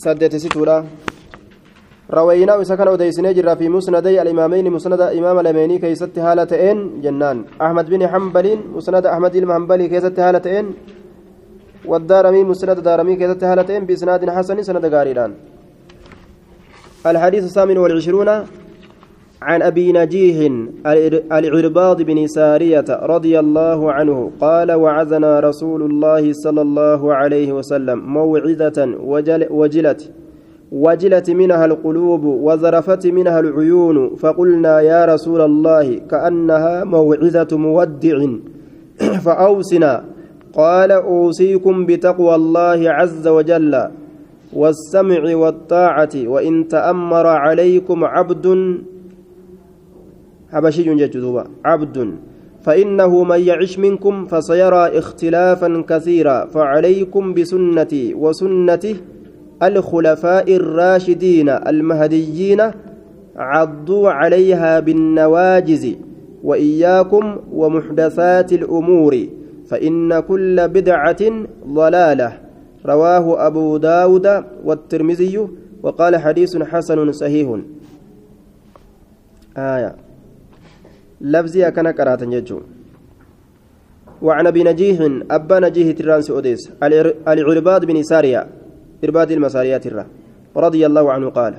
سدت ستورة روينا وسكن وديسنا جرا في مسندي الإمامين مسند إمام اليميني كيست هالتين جنان أحمد بن حنبل مسند أحمد المحنبلي كيست هالتين والدارمي مسند دارمي كيست هالتين بإسناد حسن سند غاريدان الحديث 28 عن أبي نجيح العرباض بن سارية رضي الله عنه قال وعظنا رسول الله صلى الله عليه وسلم موعظة وجلت منها القلوب وذرفت منها العيون فقلنا يا رسول الله كأنها موعظة مودع فأوصنا قال أوصيكم بتقوى الله عز وجل والسمع والطاعة وإن تأمر عليكم عبد حبشي جدوبا عبد فإنه من يعش منكم فسيرى اختلافا كثيرا فعليكم بسنتي وسنته الخلفاء الراشدين المهديين عضوا عليها بالنواجز وإياكم ومحدثات الأمور فإن كل بدعة ضلالة رواه أبو داود والترمذي وقال حديث حسن صحيح آية لفظي كان قرات يجو وعن ابي نجيح ابا نجيح ترانس اوديس العرباض بن ساريه ارباد المساريات الرا رضي الله عنه قال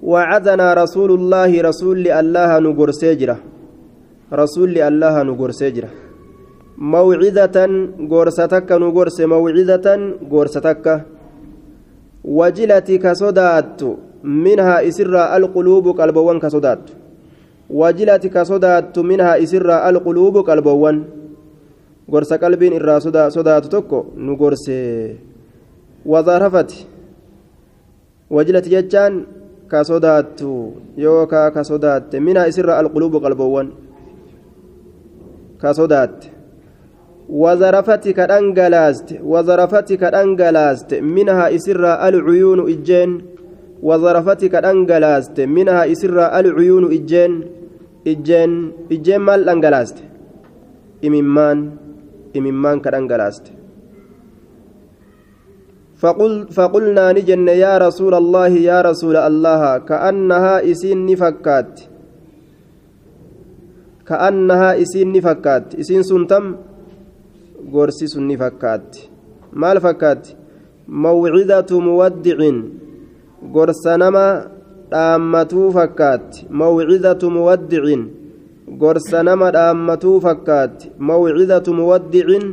وعدنا رسول الله رسول الله نغور سجره رسول الله نغور سجره موعظة غورستك نغورس موعظة غورستك وجلتك صدات منها اسر القلوب قلبوان كصدات وجلتك صدات منها اسر القلوب قلبوان غورس قلبين الرا صدات تكو نغورس وظرفت وجلت ججان كصدات يوكا كصدات منها اسر القلوب قلبوان كصدات وظرفتك أنجلاست منها إسر العيون إجين وظرفتك أنجلاست منها إسر العيون إجين مال أنجلاست إممان كأنجلاست فقلنا نجن يا رسول الله يا رسول الله كأنها إسين نفكات إسين سنتم gorsi sunni fakkaatti maal fakkaatti mawcidatu muwaddicin gorsa nama dhaammatuu fakkaatti mawcidatu muwaddicin gorsa nama dhaammatuu fakkaatti mawcidatu muwaddicin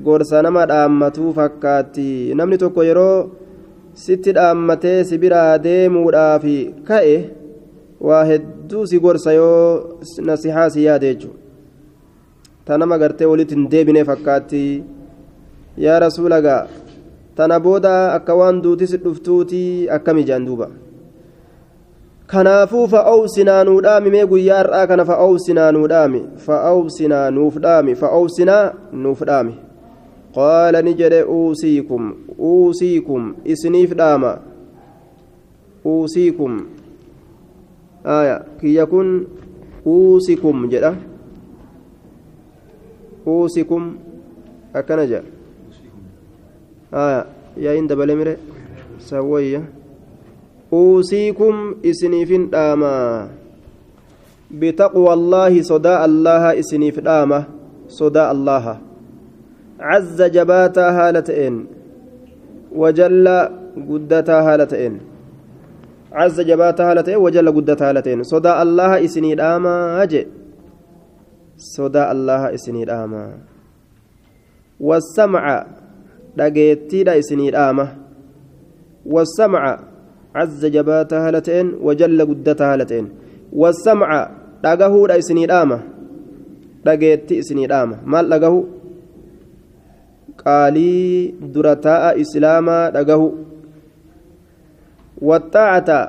gorsa nama dhaammatuu fakkaatti namni tokko yeroo sitti dhaammatee si biraa deemuudhaafi ka'e waa hedduu si gorsa yoo nasihaa si yaade jechuudha tanama gartee walitti hin deebine fakkaatti yaa rasuulagaa tana booda akka waan duutis dhuftuuti akkami jaan duuba kanaafuu fa'awsinaa nuu dhaami mee guyyaa har'aa kana fa'awsinaa nuu dhaami fa'awsinaa nuuf dhaami fa'awsinaa nuuf dhaami qaala ni jedhe uusiikum isiniif dhaama uusiikum aya kiyya kun uusikum jedha uusikum akkana jedha yaa in dabale mire sawwayya uusiikum isiniifin dhaama bitaqwa allaahi sodaa allaha isiniif dhaama sodaa allaha cazza jabaataa haala ta'een wajalla guddataa haala ta'een cazza jabaataa haala ta'een wajalla guddataa haala ta'een sodaa allaha isinii dhaamaa je sodaa allaha isinii dhaama wasamca dhageettiidha isinii dhaama wasamca cazza jabaataa haala ta'een wajalla guddataa haala ta'een wasamca dhagahuudha isinii dhaama dhageetti isinii dhaama maal dhagahu qaalii dura taa'a islaamaa dhagahu waxaacata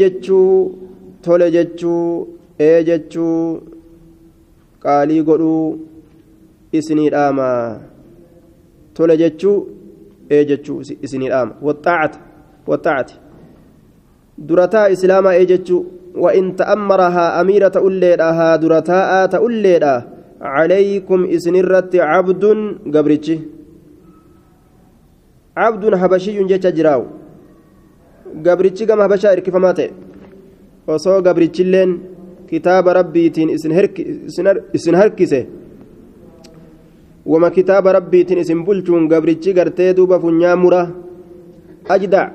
jechuu tole jechuu jechuu qaalii godhuu isinii dhaama tole jechuu jechuu isinii dhaama waxaacati dura taa'a islaamaa jechuu وإن تأمرها أميرة أوليدها درتاء تأوليدها عليكم إسنرت عبد قبرتي عبد حبشي جت جراو gabrichi gama habashaa hirkifamaa ta'e osoo gabrichilleen kitaaba rabbiitiin isin harkise wama kitaaba rabbiitiin isin bulchuun gabrichi gartee duuba funyaa mura ajdac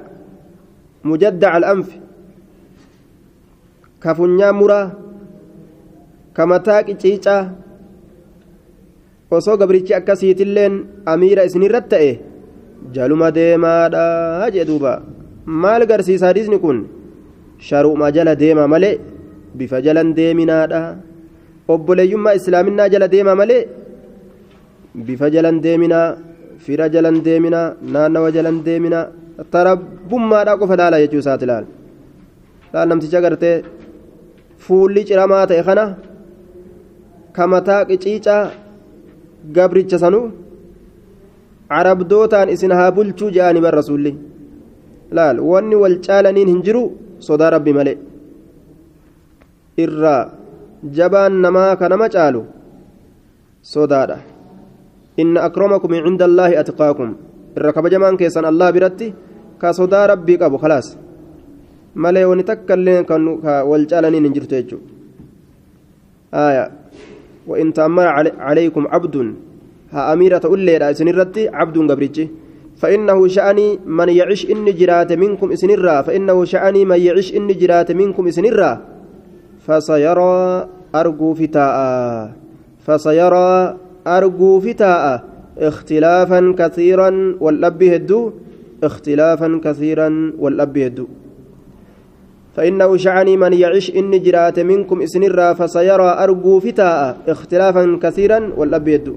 mujaddac al'anf ka funyaa mura ka mataa qiciicaa osoo gabrichi akkasiitilleen amiira isinirratti ta'e jaluma deemaadha jee duuba maal garsiisa hadiisni kun sharuuma jala deema malee bifa jalan deeminaadha obboleeyyummaa islaaminaa jala deema malee bifa jalan deeminaa fira jalan deeminaa naannawa jalan deeminaa tarabbummaadha qofa laala jechuu isaati laal namticha gartee fuulli ciramaa ta'e kana kamataa qiciicaa gabricha sanuu arabdootaan isin haa bulchuu je'ani bar rasuulli laal wanni wal caalaniin hin jiru sodaa rabbi malee irraa jabaan namaa ka nama caalu sodaadha inna akramakum cinda allaahi atqaakum irra kabajamaan keessan allah biratti ka sodaa rabbii qabu khalaas malee wani takka illee kan wal caalaniin hin jirtu jechuudha aaya وإن تأمر عليكم عبد ها أميرة أوليدا إسنرتي عبد قبرتي فإنه شأني من يعيش إن جرات منكم إسنرا فإنه شأني من يعيش إن جرات منكم إسنرا فسيرى أرجو فتاء فسيرى أرجو فتاء اختلافا كثيرا والأب هدو اختلافا كثيرا والأب هدو فإنه شعني من يعيش إن جرات منكم إسنرا فسيرى أرجو فتاء اختلافا كثيرا والأب هدو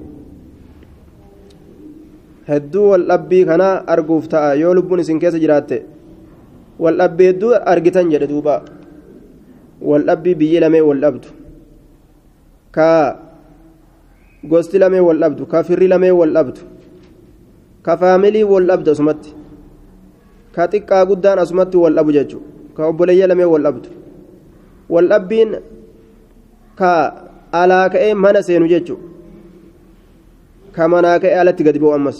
هدو والأب كان أرجو فتاء يولبون إسن كيس جرات والأب هدو أرجتن جدوبا والأب بيلمي والأبد كا غوست لمي والأبد كافر لمي والأبد كفاميلي والأبد أسمت كاتيكا قدان أسمت والأبو ججو كأبولي لمي والأبد والأبين كا على كأي منا سينو ججو كمنا كأي على تقدبو أمس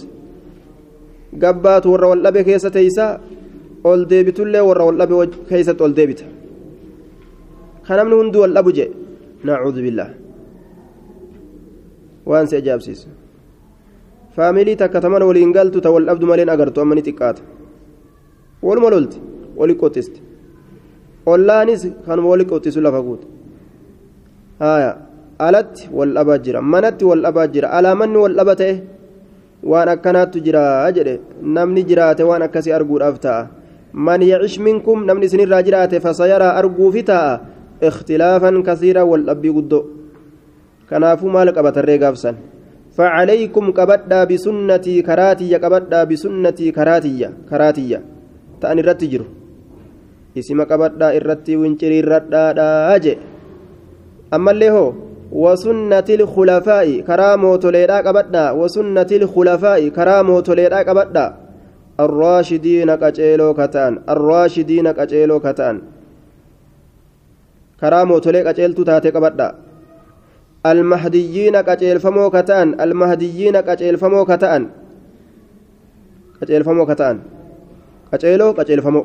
قبات ورا والأب كيسة تيسا أول ديبت اللي ورا والأب كيسة أول ديبت خنمن هندو والأبو جي نعوذ بالله وان سيجاب سيس فاميلي تكتمن ولين قالتو تو الأبد مالين أقرتو أمني تقات والمولولت ولي قوتست واللانيس كان ولي قوتس لفقود هايا ألت والأباجرة منت والأباجرة على من والأبته وأنا كانت تجرى أجري نمني جرات وأنا كسي أرجو أفتاء من يعيش منكم نمني سنين راجرات فسيرى أرجو فتاء اختلافا كثيرا والأبي قدو كنافو مالك أبت الرقابسا فعليكم كبدا بسنتي كراتي كبدا بسنتي كراتي تأني رتجر اسم كبدا الرتي وينشري الردا أجي أما اللي هو وسنة الخلفاء كرامو توليدا كبدا وسنة الخلفاء كرامو توليدا كبدا الراشدين كجيلو كتان الراشدين كجيلو كتان كرامو تولي كجيلتو تاتي كبدا المهديين كجيل فمو كتان المهديين كجيل فمو كتان كجيل فمو كتان كجيلو كجيل فمو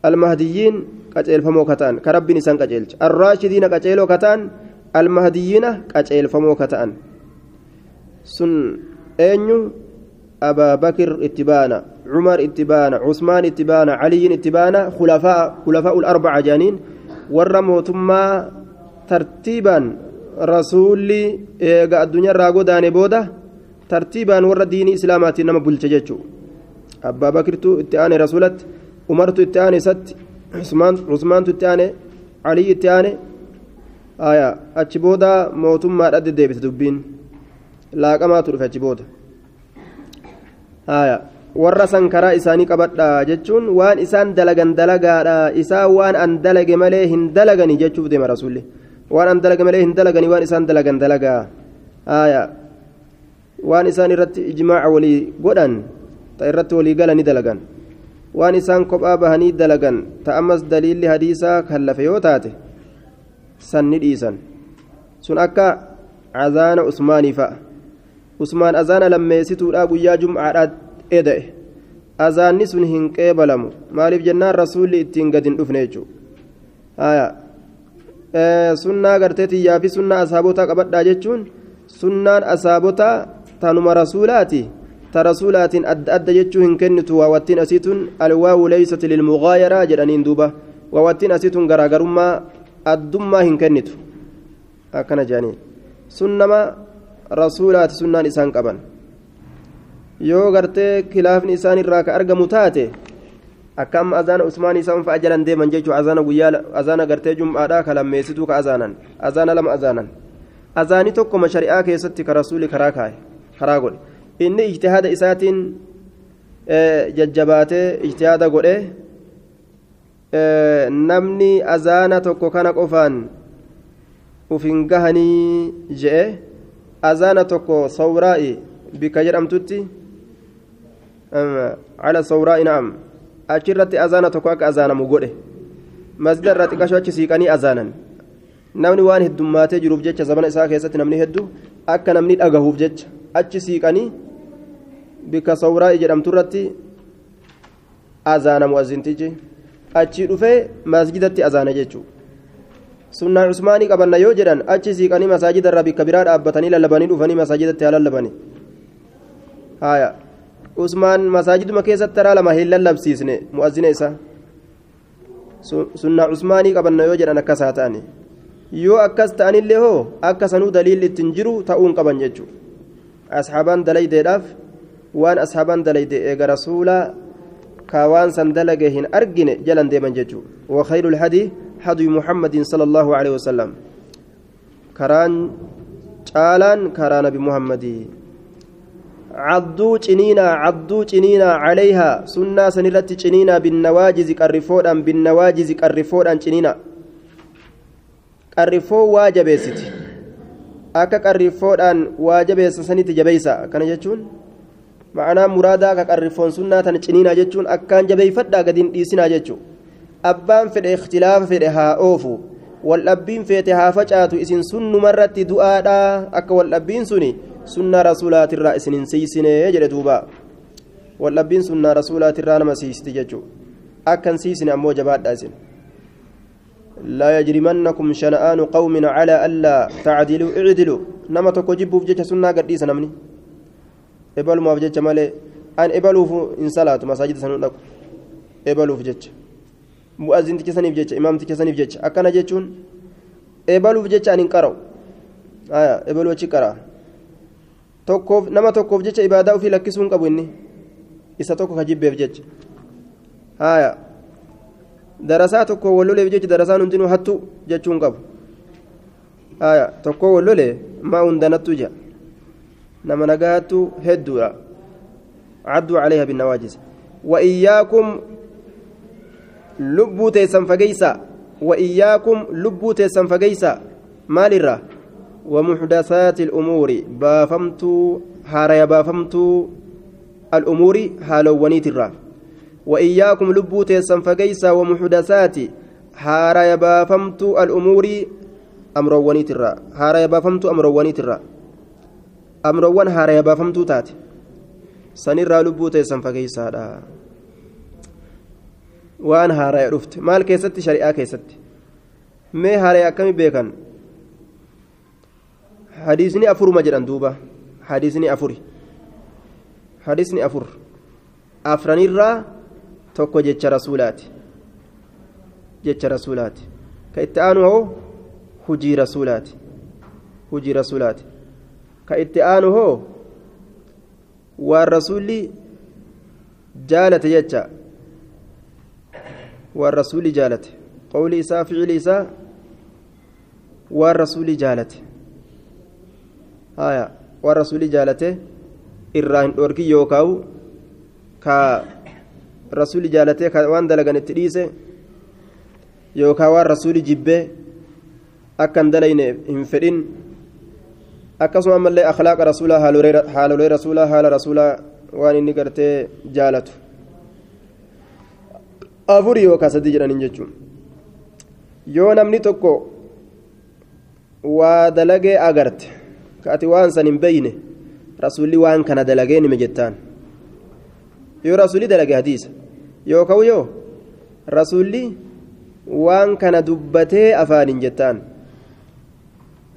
المهديين كجيل فمو كتان كرب نسان كجيل الراشدين كجيلو كتان المهديين كجيل فمو كتان سن أنيو أبا بكر اتبانا عمر اتبانا عثمان اتبانا علي اتبانا خلفاء الأربعة جانين ورموا ثم ترتيبا رسولي الدنيا راغو داني بودا ترتيبا ور ديني اسلاماتي نما بولچجچو ابا بكرتو اتاني رسولت عمرتو اتاني ست عثمان اتاني علي اتاني آية achi booda mootummaadha deebite dubbiin laaqamaa turfe achi booda آية warra sankaraa isaanii qabadha jechuun waan isaan dalagan dalagaadha isaa waan an dalage malee hin dalagani jechuuf deema rasuulli waan an dalage malee hin dalagani waan isaan dalagan dalagaa آية waan isaan irratti ijmaaca walii godhan ta irratti walii galanii dalagan waan isaan kophaa bahanii dalagan ta ammas daliilli hadiisaa kan lafe yoo taate sanni dhiisan sun akka azaana usmaanii fa'a usmaan azaana lammeessituudha guyyaa jum'aadhaa eda'e azaanni sun hin qeebalamu maaliif jennaan rasuulli ittiin gad hin dhufne jechuudha sunnaa gartee tiyyaa fi sunnaa asaabotaa qabadhaa jechuun sunnaan asaabotaa tanuma rasuulaati ta rasuulaatiin adda adda jechuu hin kennitu waawattiin asiitun alwaawu leeysati lilmugaayaraa jedhaniin duuba waawattiin asiitun garaagarummaa addummaa hin kennitu akkana jedhaniin sunnama rasuulaati sunnaan isaan qaban yoo gartee kilaafni isaan irraa ka argamu taate akka amma azaana usmaanii isaan fa'a jalan deeman jechuu azaana guyyaa azaana gartee jum'aadhaa ka lammeessituu ka azaanan azaana lama azaanan azaanii tokkoma shari'aa keessatti ka rasuuli karaa kaa'e karaa godhe inni ijtihaada isaatiin jajjabaatee ijtihaada godhe namni azaana tokko kana qofaan ufin gahanii je'e azaana tokko sawraa'i bika jedhamtutti ala sawraa'i na'am achirratti azaana tokko akka azaanamu godhe masjida irraa xiqqashoo achi siiqanii azaanan namni waan heddummaatee jiruuf jecha zabana isaa keessatti namni hedduu akka namni dhagahuuf jecha achi siiqanii bika sawraa'i jedhamturratti azaanamu azintichi achi dhufee masjidatti azaana jechuudha sunnaa usmaanii qabanna yoo jedhan achi siiqanii masaajida irraa bikka biraa dhaabbatanii lallabanii dhufanii masaajidatti haa lallabanii haya usmaan masaajiduma keessatti taraa lama hin lallabsiisne mu'azzina isaa sunnaa usmaanii qabanna yoo jedhan akkas haa ta'ani yoo akkas ta'anillee hoo akka sanuu daliilli ittiin jiru ta'uun qaban jechuudha asxaabaan dalaydeedhaaf waan asxaabaan dalayde eega rasuulaa ka waan san dalage hin argine jalan deeman jechuudha wa khayrul hadii هدي محمد صلى الله عليه وسلم كران جالان كران نبي محمد عضوا جنينا عليها سنة سنرت جنينا بالنواجز كالرفودا جنينا كالرفو واجبست أكا كالرفودا واجبست سنت جبيسا كان يجون معنا مرادا كالرفون سنة جنينا جتون أكان جبيفتا قدين إيسنا جتون abbaan fedhe ikhtilaafa fedhe haa oofu waldhabbiin feete haa facaatu isin sunnumarratti du'aadha akka waldhabbiin suni sunnaa rasuulaatirraa isin hin siisine jedhe duuba waldhabbiin sunnaa rasuulaatirraa nama siisti jechuu akkan siisine ammoo jabaadha isin laa yajrimannakum shana'aanu qawmin calaa allaa tacdiluu icdiluu nama tokko jibbuuf jecha sunnaa gadhiisa namni ebalumaaf jecha malee an ebaluuf hin salaatu masaajida sanuu dhaqu ebaluuf jecha mu'azzinticha saniif jecha imaamticha saniif jecha akkana jechuun ebaluuf jecha ani hin qara'u ebaluu achi qara'a tokkoof nama tokkoof jecha ibaadaa ofii lakkisuu hin qabu inni isa tokko ka jibbeef jecha darasaa tokko walloleef jecha darasaan hundinuu hattu jechuu hin qabu tokko wallolee maa hundanattu jira nama nagaattu hedduudha cadduu caleeha binnawaajis wa iyyaakum lubbuu teessan fageysa وإياكم لبوت سنفقيسا مالرة ومحدثات الأمور بافمتو هاريا بافمتو الأمور هالوانيت الرا وإياكم لبوت سنفقيسا ومحدثات هاريا بافمتو الأمور أمروانيت الرا هاريا بافمتو أمروانيت الرا أمروان هاريا بافمتو تاتي سنرى لبوت سنفقيسا waan haaraa dhufte maal keessatti shari'aa keessatti mee haaraa akkami beekan hadiisni afuruma jedhan duuba hadiisni afur afranirraa tokko jecha rasuulaati ka itti aanu hoo hujii rasuulaati ka itti aanu hoo waan rasuulli jaalate jecha والرسول جالت قول إساء فعل إساء والرسول جالت والرسول جالت إرّان أوركي يوكاو كا رسول جالت كوان دلغن التريسة يوكاو الرسول جبه أكن دلين انفرين أكسو أمال أخلاق رسوله حال رسوله وان إني قرتي جالته afurii yookaan sadii jedhaniin jechuun yoo namni tokko waa dalagee agarte ka ati waan san hin beeyne rasuulli waan kana dalagee nime jettaan yoo rasuulli dalage hadiisa yookaan yoo rasuulli waan kana dubbatee afaaniin jettaan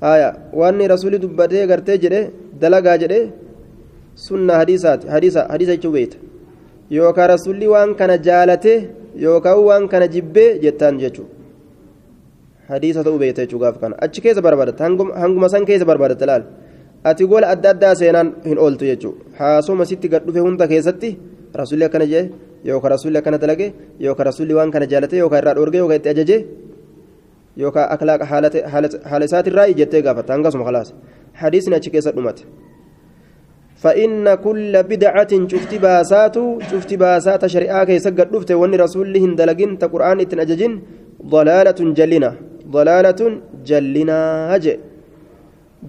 haya waan rasuulli dubbatee gartee jedhe dalagaa jedhe sunna hadiisaati hadiisa jechuu beeyta yookaan rasuulli waan kana jaalate yookaan waan kana jibbee jettaan jechuudha hadiisa ta'uu beeyta jechuudha gaaf kana achi keessa barbaadatta hanguma san keessa barbaadatta laal ati gola adda addaa seenaan hin ooltu jechuudha haasoma sitti gad dhufe hunda keessatti rasuulli akkana jedhe yookaan rasuulli akkana dalage yookaan rasuulli waan kana jaalate yookaan irraa dhoorge yookaan itti ajaje yookaan akhlaaqa haala isaatirraa jettee gaafatta hangasuma khalaas hadiisni achi keessa dhumate. فإن كل بدعة شفت باسات شريعة كيسجد دفت وني رسول الله دلجين تقرآن تنججين ضلالة جلنا هجئ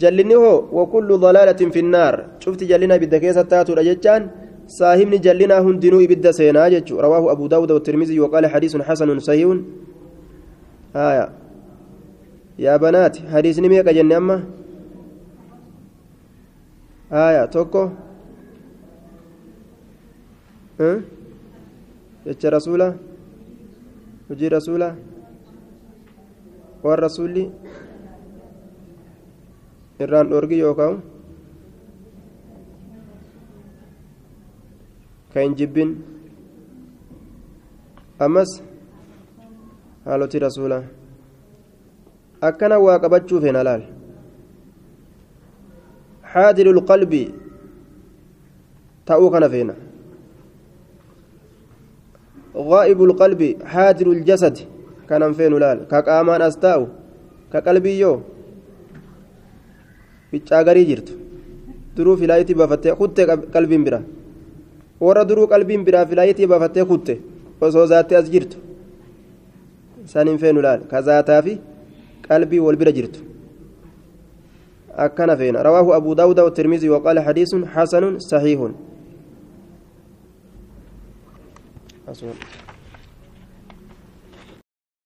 جلني هو وكل ضلالة في النار شفت جلنا بالدكيسة تاتو رجتان صاحبني جلنا هندنو إبدا سيناجج رواه أبو داود والترمذي وقال حديث حسن صحيح يا بنات حديث نميك جنة أما توكو يا رسولا وجي رسولا والرسول irraan dhoorgi yookaan kan hin jibbin ammas haaloti rasuula akkana waa qabachuu feena laal xaadirul qalbii ta'uu kana feena ghaa'ibul qalbii xaadirul jasad kanan feenu laal ka qaamaan as taa'u ka qalbii yoo ficcagarii jirtu duruu filaayitii baafattee kuttee qalbiin bira warra duruu qalbiin biraa filaayitii baafattee kutte osoo zaattee as jirtu isaan hin feenu laal ka zaataa fi qalbii wal bira jirtu akkana feena rawaahu abuu daawuda والترمذي وقال حديث حسن صحيح